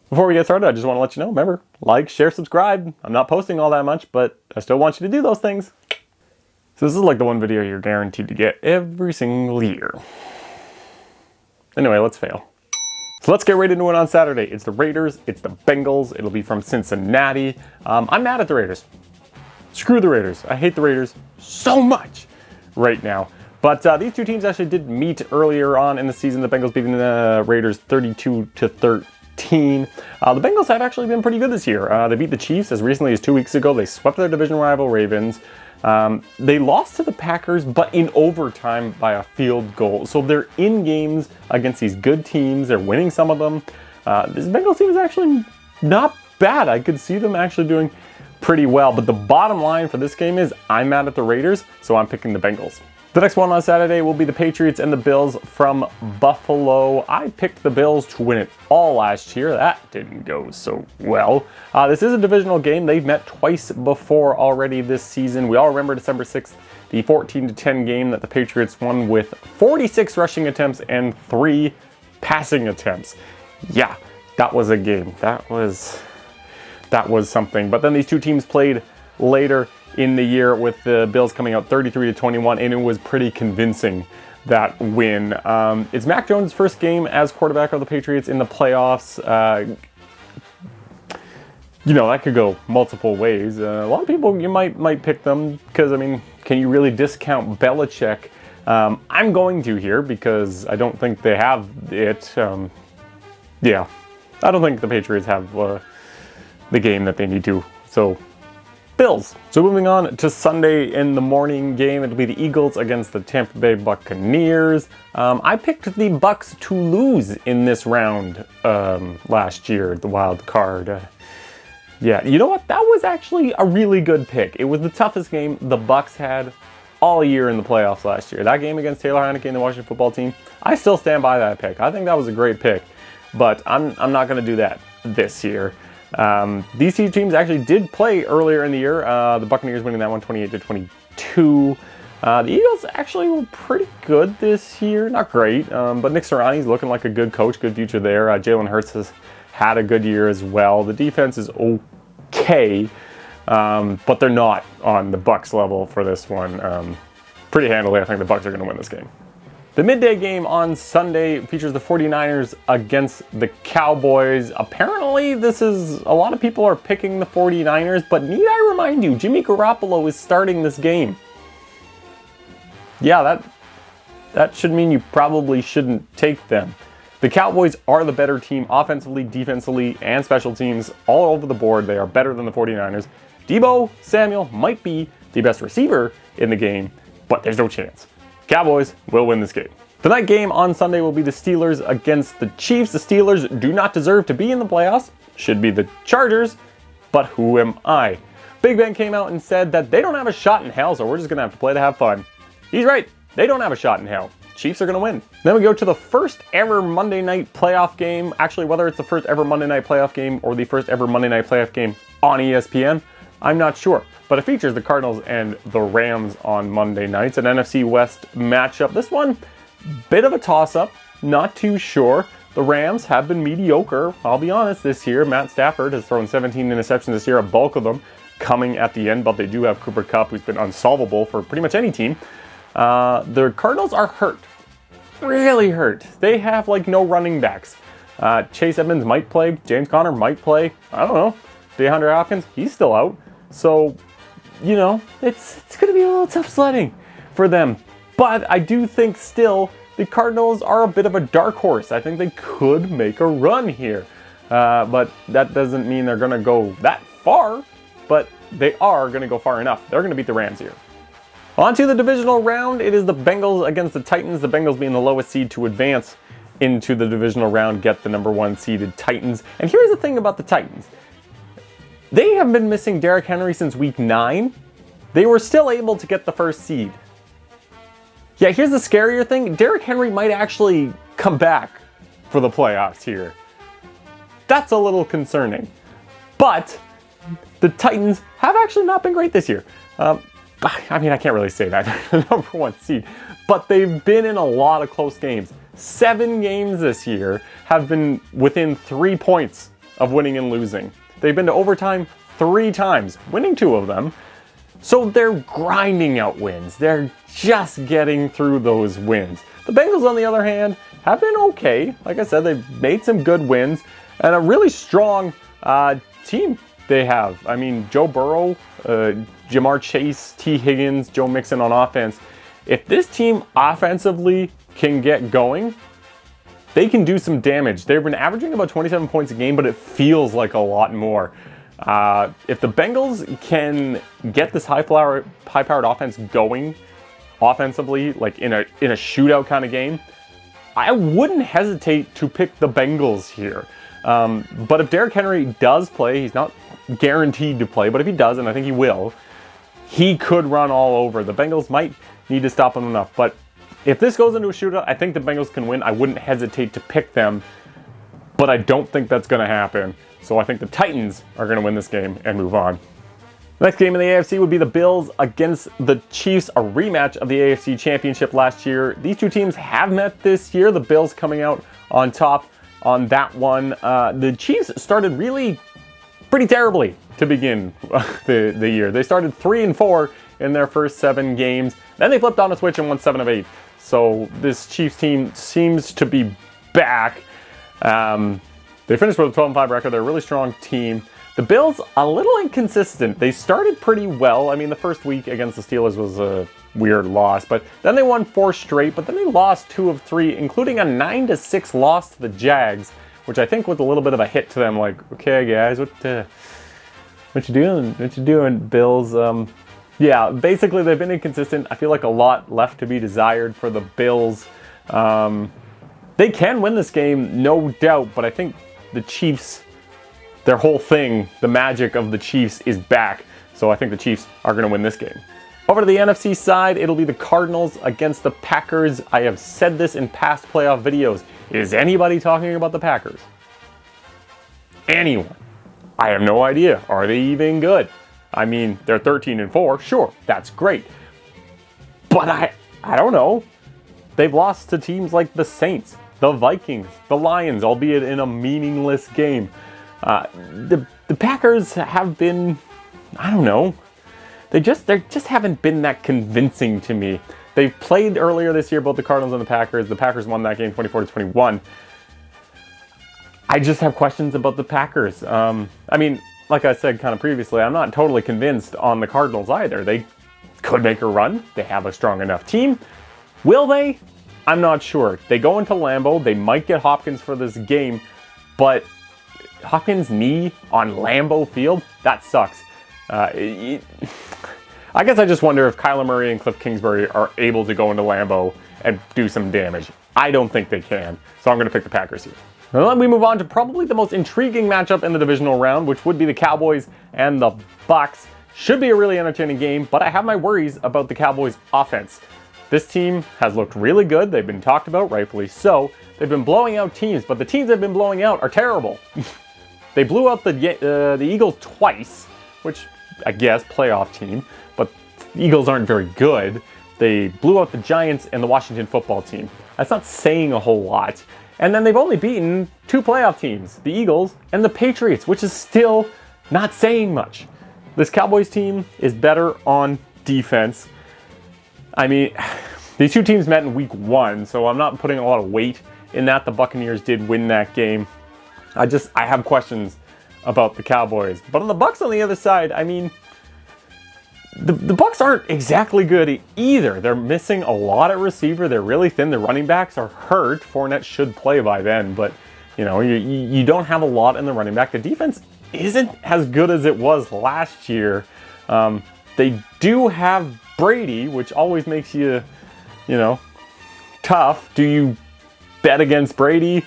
Before we get started, I just want to let you know, remember, like, share, subscribe. I'm not posting all that much, but I still want you to do those things. So this is like the one video you're guaranteed to get every single year. Anyway, let's fail. So let's get right into it on Saturday. It's the Raiders, it's the Bengals, it'll be from Cincinnati. I'm mad at the Raiders. Screw the Raiders. I hate the Raiders so much right now. But these two teams actually did meet earlier on in the season. The Bengals beating the Raiders 32-13. The Bengals have actually been pretty good this year. They beat the Chiefs as recently as 2 weeks ago. They swept their division rival Ravens. They lost to the Packers, but in overtime by a field goal. So they're in games against these good teams. They're winning some of them. This Bengals team is actually not bad. I could see them actually doing pretty well. But the bottom line for this game is I'm mad at the Raiders, so I'm picking the Bengals. The next one on Saturday will be the Patriots and the Bills from Buffalo. I picked the Bills to win it all last year. That didn't go so well. This is a divisional game. They've met twice before already this season. We all remember December 6th, the 14-10 game that the Patriots won with 46 rushing attempts and 3 passing attempts. Yeah, that was a game. That was something. But then these two teams played later in the year with the Bills coming out 33-21, and it was pretty convincing, that win. It's Mac Jones' first game as quarterback of the Patriots in the playoffs. That could go multiple ways. A lot of people, you might pick them because, I mean, can you really discount Belichick? I'm going to here because I don't think they have it. Yeah, I don't think the Patriots have the game that they need to. So, Bills. So moving on to Sunday in the morning game, it'll be the Eagles against the Tampa Bay Buccaneers. I picked the Bucks to lose in this round last year, the wild card. Yeah, you know what? That was actually a really good pick. It was the toughest game the Bucks had all year in the playoffs last year. That game against Taylor Heineke and the Washington football team, I still stand by that pick. I think that was a great pick, but I'm not going to do that this year. These two teams actually did play earlier in the year. The Buccaneers winning that one 28-22. The Eagles actually were pretty good this year. Not great, but Nick Sirianni's looking like a good coach, good future there. Jalen Hurts has had a good year as well. The defense is okay, but they're not on the Bucs level for this one. Pretty handily, I think the Bucs are going to win this game. The midday game on Sunday features the 49ers against the Cowboys. Apparently, a lot of people are picking the 49ers, but need I remind you, Jimmy Garoppolo is starting this game. Yeah, that should mean you probably shouldn't take them. The Cowboys are the better team offensively, defensively, and special teams all over the board. They are better than the 49ers. Deebo Samuel might be the best receiver in the game, but there's no chance. Cowboys will win this game. The night game on Sunday will be the Steelers against the Chiefs. The Steelers do not deserve to be in the playoffs. Should be the Chargers, but who am I? Big Ben came out and said that they don't have a shot in hell, so we're just going to have to play to have fun. He's right. They don't have a shot in hell. Chiefs are going to win. Then we go to the first ever Monday night playoff game. Actually, whether it's the first ever Monday night playoff game or the first ever Monday night playoff game on ESPN, I'm not sure, but it features the Cardinals and the Rams on Monday nights, an NFC West matchup. This one, bit of a toss-up, not too sure. The Rams have been mediocre, I'll be honest, this year. Matt Stafford has thrown 17 interceptions this year, a bulk of them coming at the end, but they do have Cooper Kupp, who's been unsolvable for pretty much any team. The Cardinals are hurt, really hurt. They have no running backs. Chase Edmonds might play, James Conner might play, I don't know. DeAndre Hopkins, he's still out. So, it's going to be a little tough sledding for them. But I do think still the Cardinals are a bit of a dark horse. I think they could make a run here. But that doesn't mean they're going to go that far. But they are going to go far enough. They're going to beat the Rams here. On to the divisional round. It is the Bengals against the Titans. The Bengals being the lowest seed to advance into the divisional round, get the number 1 seeded Titans. And here's the thing about the Titans. They have been missing Derrick Henry since week 9. They were still able to get the first seed. Yeah, here's the scarier thing. Derrick Henry might actually come back for the playoffs here. That's a little concerning. But the Titans have actually not been great this year. I mean, I can't really say that. They're the number 1 seed. But they've been in a lot of close games. 7 games this year have been within 3 points of winning and losing. They've been to overtime 3 times, winning 2 of them. So they're grinding out wins. They're just getting through those wins. The Bengals, on the other hand, have been okay. Like I said, they've made some good wins and a really strong team they have. I mean, Joe Burrow, Jamar Chase, T. Higgins, Joe Mixon on offense. If this team offensively can get going, they can do some damage. They've been averaging about 27 points a game, but it feels like a lot more. If the Bengals can get this high-powered offense going offensively, like in a shootout kind of game, I wouldn't hesitate to pick the Bengals here. But if Derrick Henry does play, he's not guaranteed to play, but if he does, and I think he will, he could run all over. The Bengals might need to stop him enough. But if this goes into a shootout, I think the Bengals can win. I wouldn't hesitate to pick them, but I don't think that's going to happen. So I think the Titans are going to win this game and move on. The next game in the AFC would be the Bills against the Chiefs, a rematch of the AFC Championship last year. These two teams have met this year, the Bills coming out on top on that one. The Chiefs started really pretty terribly to begin the year. They started 3-4 in their first 7 games. Then they flipped on a switch and won 7 of 8. So this Chiefs team seems to be back. They finished with a 12-5 record. They're a really strong team. The Bills, a little inconsistent. They started pretty well. I mean, the first week against the Steelers was a weird loss, but then they won 4 straight, but then they lost 2 of 3, including a 9-6 loss to the Jags, which I think was a little bit of a hit to them. Like, okay, guys, what you doing? What you doing, Bills? Yeah, basically they've been inconsistent. I feel like a lot left to be desired for the Bills. They can win this game, no doubt, but I think the Chiefs, their whole thing, the magic of the Chiefs is back. So I think the Chiefs are going to win this game. Over to the NFC side, it'll be the Cardinals against the Packers. I have said this in past playoff videos. Is anybody talking about the Packers? Anyone? I have no idea. Are they even good? I mean, they're 13-4. Sure, that's great. But I don't know. They've lost to teams like the Saints, the Vikings, the Lions, albeit in a meaningless game. The Packers have been, I don't know. They just haven't been that convincing to me. They've played earlier this year, both the Cardinals and the Packers. The Packers won that game 24-21. I just have questions about the Packers. I mean, like I said kind of previously, I'm not totally convinced on the Cardinals either. They could make a run. They have a strong enough team. Will they? I'm not sure. They go into Lambeau. They might get Hopkins for this game, but Hopkins' knee on Lambeau Field, that sucks. I guess I just wonder if Kyler Murray and Cliff Kingsbury are able to go into Lambeau and do some damage. I don't think they can, so I'm going to pick the Packers here. Now then we move on to probably the most intriguing matchup in the divisional round, which would be the Cowboys and the Bucs. Should be a really entertaining game, but I have my worries about the Cowboys' offense. This team has looked really good. They've been talked about, rightfully so. They've been blowing out teams, but the teams they've been blowing out are terrible. They blew out the Eagles twice, which I guess playoff team, but the Eagles aren't very good. They blew out the Giants and the Washington football team. That's not saying a whole lot. And then they've only beaten 2 playoff teams, the Eagles and the Patriots, which is still not saying much. This Cowboys team is better on defense. I mean, these two teams met in week 1, so I'm not putting a lot of weight in that. The Buccaneers did win that game. I have questions about the Cowboys. But on the Bucs on the other side, I mean, the Bucs aren't exactly good either. They're missing a lot at receiver. They're really thin. The running backs are hurt. Fournette should play by then, but you know, you don't have a lot in the running back. The defense isn't as good as it was last year. They do have Brady, which always makes you know, tough. Do you bet against Brady?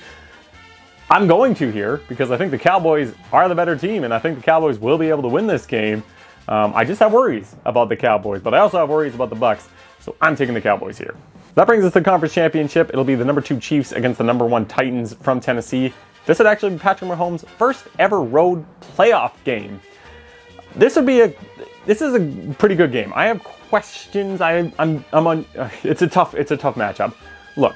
I'm going to here because I think the Cowboys are the better team, and I think the Cowboys will be able to win this game. I just have worries about the Cowboys, but I also have worries about the Bucs, so I'm taking the Cowboys here. That brings us to the conference championship. It'll be the number 2 Chiefs against the number 1 Titans from Tennessee. This would actually be Patrick Mahomes' first ever road playoff game. This is a pretty good game. I have questions. I'm on. It's a tough matchup. Look,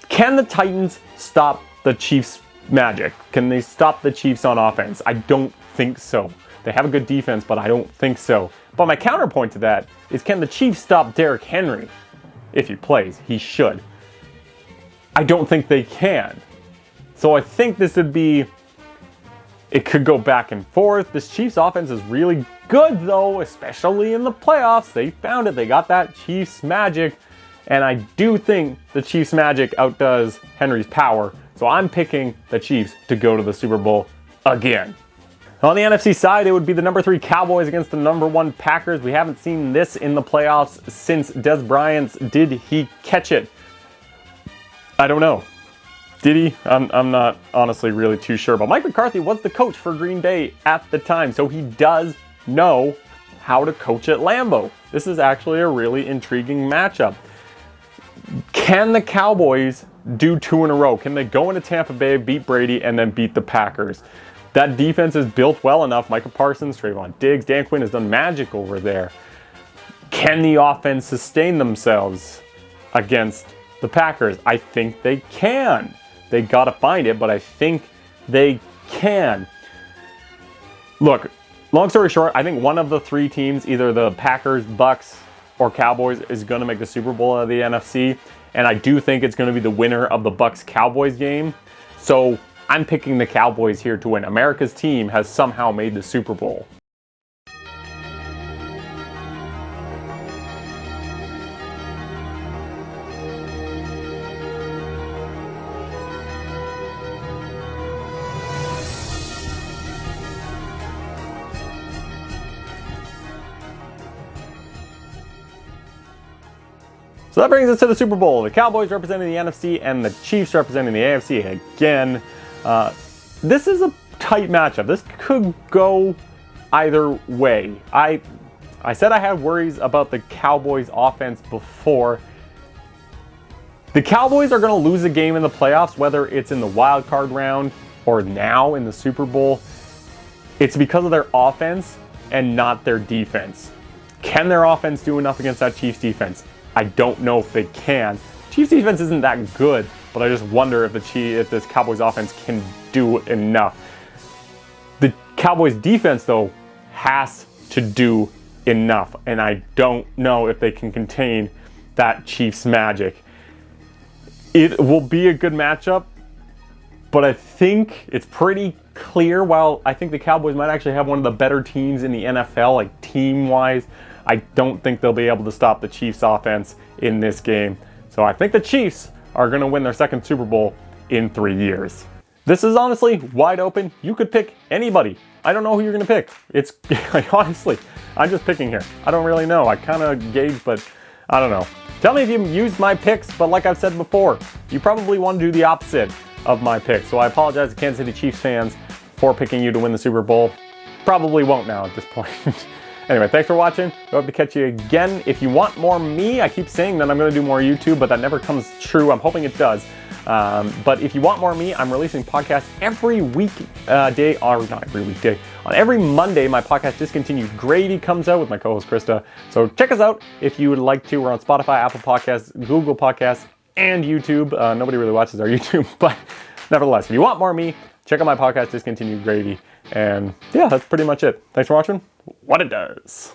can the Titans stop the Chiefs' magic? Can they stop the Chiefs on offense? I don't think so. They have a good defense, but I don't think so. But my counterpoint to that is, can the Chiefs stop Derrick Henry? If he plays, he should. I don't think they can. So I think this would be, it could go back and forth. This Chiefs offense is really good though, especially in the playoffs. They found it. They got that Chiefs magic. And I do think the Chiefs magic outdoes Henry's power. So I'm picking the Chiefs to go to the Super Bowl again. On the NFC side, it would be the number 3 Cowboys against the number 1 Packers. We haven't seen this in the playoffs since Dez Bryant's Did He Catch It? I don't know. Did he? I'm not honestly really too sure. But Mike McCarthy was the coach for Green Bay at the time, so he does know how to coach at Lambeau. This is actually a really intriguing matchup. Can the Cowboys do 2 in a row? Can they go into Tampa Bay, beat Brady, and then beat the Packers? That defense is built well enough. Micah Parsons, Trayvon Diggs, Dan Quinn has done magic over there. Can the offense sustain themselves against the Packers? I think they can. They got to find it, but I think they can. Look, long story short, I think one of the 3 teams, either the Packers, Bucks, or Cowboys, is going to make the Super Bowl out of the NFC. And I do think it's going to be the winner of the Bucks-Cowboys game. So I'm picking the Cowboys here to win. America's team has somehow made the Super Bowl. So that brings us to the Super Bowl. The Cowboys representing the NFC and the Chiefs representing the AFC again. This is a tight matchup. This could go either way. I said I had worries about the Cowboys offense before. The Cowboys are going to lose a game in the playoffs, whether it's in the wild card round or now in the Super Bowl. It's because of their offense and not their defense. Can their offense do enough against that Chiefs defense? I don't know if they can. Chiefs defense isn't that good, but I just wonder if this Cowboys offense can do enough. The Cowboys defense, though, has to do enough, and I don't know if they can contain that Chiefs magic. It will be a good matchup, but I think it's pretty clear, while I think the Cowboys might actually have one of the better teams in the NFL, like team-wise, I don't think they'll be able to stop the Chiefs offense in this game. So I think the Chiefs are going to win their 2nd Super Bowl in 3 years. This is honestly wide open. You could pick anybody. I don't know who you're going to pick. It's honestly, I'm just picking here. I don't really know. I kind of gauge, but I don't know. Tell me if you used my picks, but like I've said before, you probably want to do the opposite of my picks. So I apologize to Kansas City Chiefs fans for picking you to win the Super Bowl. Probably won't now at this point. Anyway, thanks for watching. I hope to catch you again. If you want more me, I keep saying that I'm going to do more YouTube, but that never comes true. I'm hoping it does. But if you want more me, I'm releasing podcasts every weekday, or not every weekday. On every Monday, my podcast Discontinued Gravy comes out with my co-host Krista. So check us out if you would like to. We're on Spotify, Apple Podcasts, Google Podcasts, and YouTube. Nobody really watches our YouTube, but nevertheless, if you want more me, check out my podcast Discontinued Gravy. And yeah, that's pretty much it. Thanks for watching. What it does.